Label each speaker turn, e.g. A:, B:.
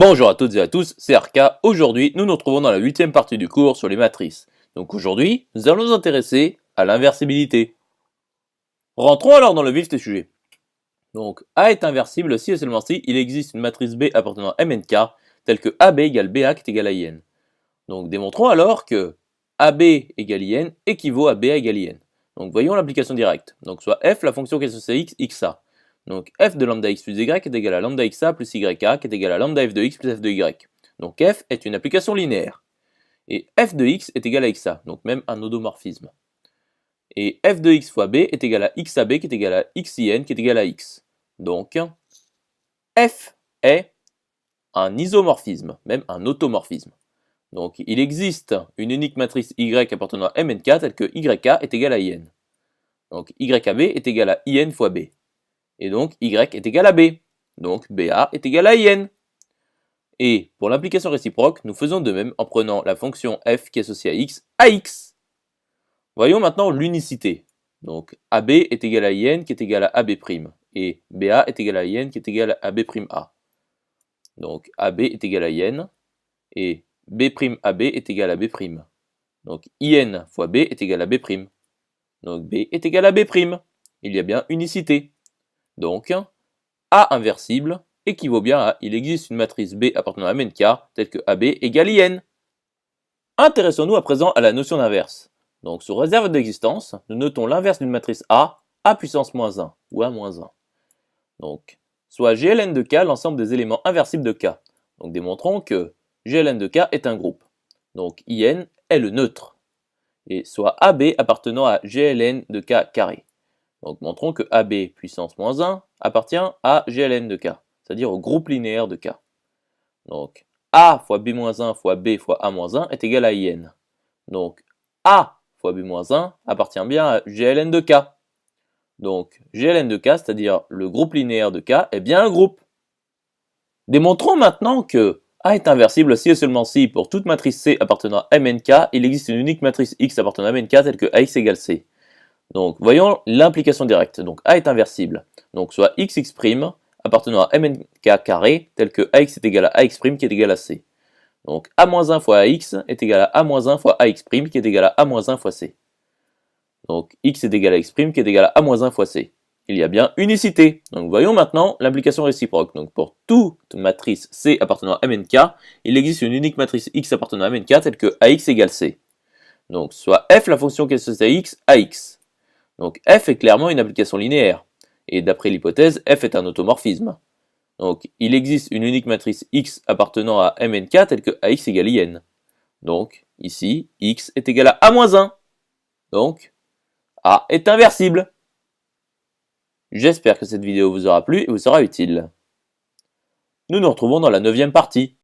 A: Bonjour à toutes et à tous, c'est Arca. Aujourd'hui, nous nous retrouvons dans la 8e partie du cours sur les matrices. Donc aujourd'hui, nous allons nous intéresser à l'inversibilité. Rentrons alors dans le vif du sujet. Donc A est inversible si et seulement si il existe une matrice B appartenant à Mnk telle que AB égale BA qui est égal à IN. Donc démontrons alors que AB égale IN équivaut à BA égale IN. Donc voyons l'application directe. Donc soit f la fonction qui est associée à x, xa. Donc f de lambda x plus y est égal à lambda xa plus yk qui est égal à lambda f de x plus f de y. Donc f est une application linéaire. Et f de x est égal à xa, donc même un automorphisme. Et f de x fois b est égal à xab qui est égal à xin qui est égal à x. Donc f est un isomorphisme, même un automorphisme. Donc il existe une unique matrice y appartenant à Mnk telle que yk est égal à in. Donc yab est égal à in fois b. Et donc y est égal à b. Donc ba est égal à in. Et pour l'implication réciproque, nous faisons de même en prenant la fonction f qui est associée à x. Voyons maintenant l'unicité. Donc ab est égal à in qui est égal à ab', et ba est égal à in qui est égal à ab'. Donc ab est égal à in, et b'ab est égal à b'. Donc in fois b est égal à b'. Donc b est égal à b'. Il y a bien unicité. Donc A inversible équivaut bien à il existe une matrice B appartenant à Mnk telle que AB égale IN. Intéressons-nous à présent à la notion d'inverse. Donc sous réserve d'existence, nous notons l'inverse d'une matrice A puissance moins 1 ou A moins 1. Donc soit GLN de K l'ensemble des éléments inversibles de K. Donc démontrons que GLN de K est un groupe. Donc IN est le neutre. Et soit AB appartenant à GLN de K carré. Donc montrons que AB puissance moins 1 appartient à GLN de K, c'est-à-dire au groupe linéaire de K. Donc A fois B-1 fois B fois A-1 est égal à IN. Donc A fois B-1 appartient bien à GLN de K. Donc GLN de K, c'est-à-dire le groupe linéaire de K, est bien un groupe. Démontrons maintenant que A est inversible si et seulement si pour toute matrice C appartenant à Mnk, il existe une unique matrice X appartenant à Mnk telle que AX égale C. Donc voyons l'implication directe. Donc A est inversible. Donc soit XX' appartenant à Mnk carré tel que AX est égal à AX' qui est égal à C. Donc A-1 fois AX est égal à A-1 fois AX' qui est égal à A-1 fois C. Donc X est égal à X' qui est égal à A-1 fois C. Il y a bien unicité. Donc voyons maintenant l'implication réciproque. Donc pour toute matrice C appartenant à Mnk, il existe une unique matrice X appartenant à Mnk telle que AX égale C. Donc soit f la fonction qui est associée à X, AX. Donc f est clairement une application linéaire, et d'après l'hypothèse, f est un automorphisme. Donc il existe une unique matrice X appartenant à Mnk telle que AX égale IN. Donc ici, X est égal à A-1. Donc A est inversible. J'espère que cette vidéo vous aura plu et vous sera utile. Nous nous retrouvons dans la 9e partie.